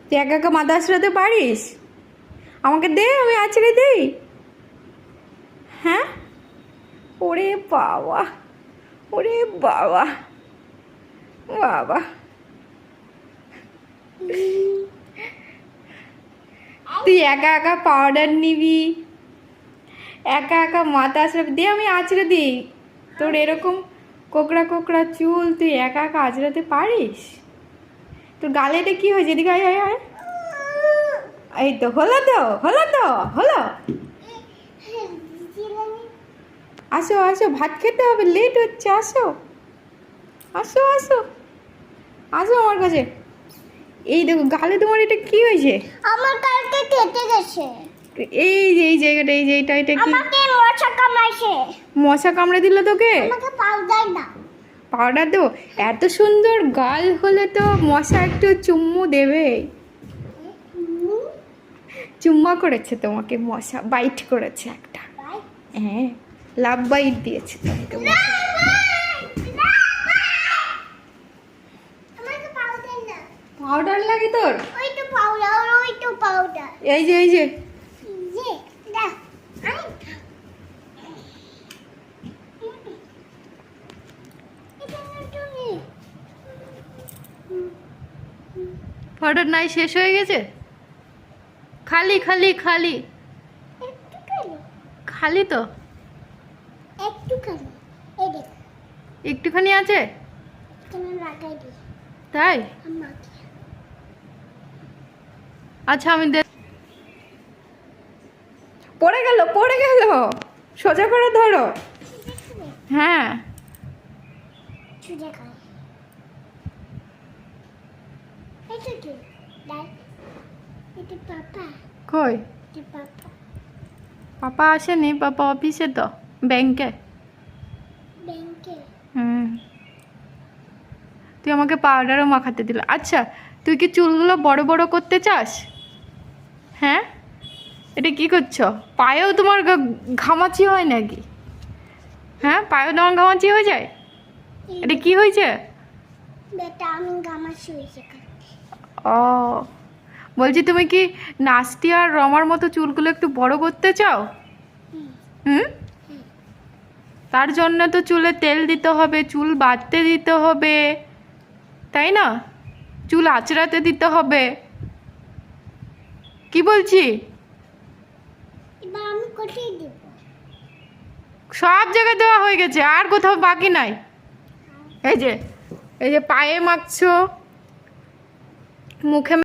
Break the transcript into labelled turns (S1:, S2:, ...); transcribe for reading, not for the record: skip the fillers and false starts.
S1: তুই একা একা মাথা আঁচড়াতে পারিস? আমাকে দে, আমি আঁচড়ে দিই। হ্যাঁ, ওরে বাবা, ওরে বাবা, বাবা। তুই একা একা পাউডার নিবি, একা একা মাথা আঁচড়াবি, দে আমি আঁচড়ে দিই। তোর এরকম কোকড়া কোকড়া চুল, তুই একা একা আঁচড়াতে পারিস? তোর গালে এটা কি হয়েছে? এদিকে আয়, আয়, আয়। এই তো হলো, তো হলো, তো হলো। আসো আসো, ভাত খেতে হবে, লেট হচ্ছে। আসো আসো আসো আসো আমার কাছে। এই দেখো গালে তোমার এটা কি হয়েছে?
S2: আমার কালকে কেটে গেছে।
S1: এই যে এই জায়গাটা, এই যে এটা কি?
S2: আমাকে মশা কামড়াইছে।
S1: মশা কামড়ে দিল তোকে?
S2: আমাকে পাউডার দাও।
S1: পাউডার দেবো? এত সুন্দর গাল হলে তো মশা একটু চুম্মু দেবে। চুম্মা করেছে তোমাকে মশা, বাইট করেছে একটা। হ্যাঁ, লাভ বাইট দিয়েছে তোমাকে মশা।
S2: আমাকে পাউডার না।
S1: পাউডার লাগে তোর?
S2: ওই তো পাউডার, ওই তো পাউডার।
S1: এই যে এই যে
S2: যে দাও।
S1: পাউডার নাই, শেষ হয়ে গেছে। খালি খালি খালি খালি তো
S2: একটুখানি এই দেখ,
S1: একটুখানি আছে
S2: এখানে লাগাই দিই
S1: তাই?
S2: আমাকে।
S1: আচ্ছা আমি পড়ে গেল, পড়ে গেল। সোজা করে ধরো। হ্যাঁ,
S2: সুজা খাই। এটা কি? দেখ, এটা পাপা,
S1: কই?
S2: এটা পাপা।
S1: পাপা আসেনি, পাপা অফিসে তো, ব্যাংকে।
S2: ব্যাংকে।
S1: তুই আমাকে পাউডারও মাখাতে দিল। আচ্ছা, তুই কি চুলগুলো বড় বড় করতে চাস? হ্যাঁ, এটা কি করছো? পায়েও তোমার ঘামাচি হয় নাকি? হ্যাঁ, পায়েও তোমার ঘামাচি হয়ে যায়? এটা কি হয়েছে?
S2: বেটা আমি গামাশি হয়েছে কালকে।
S1: ও, বলছি তুমি কি নাস্তি আর রমার মতো চুলগুলো একটু বড় করতে চাও? হুম, তার জন্য তো চুলে তেল দিতে হবে, চুল বাঁধতে দিতে হবে, তাই না? চুল আঁচড়াতে দিতে হবে। কি বলছি?
S2: এবার আমি কোথায় দেব?
S1: সব জায়গায় দেওয়া হয়ে গেছে, আর কোথাও বাকি নাই। এই যে পায়ে মাখছো, মুখে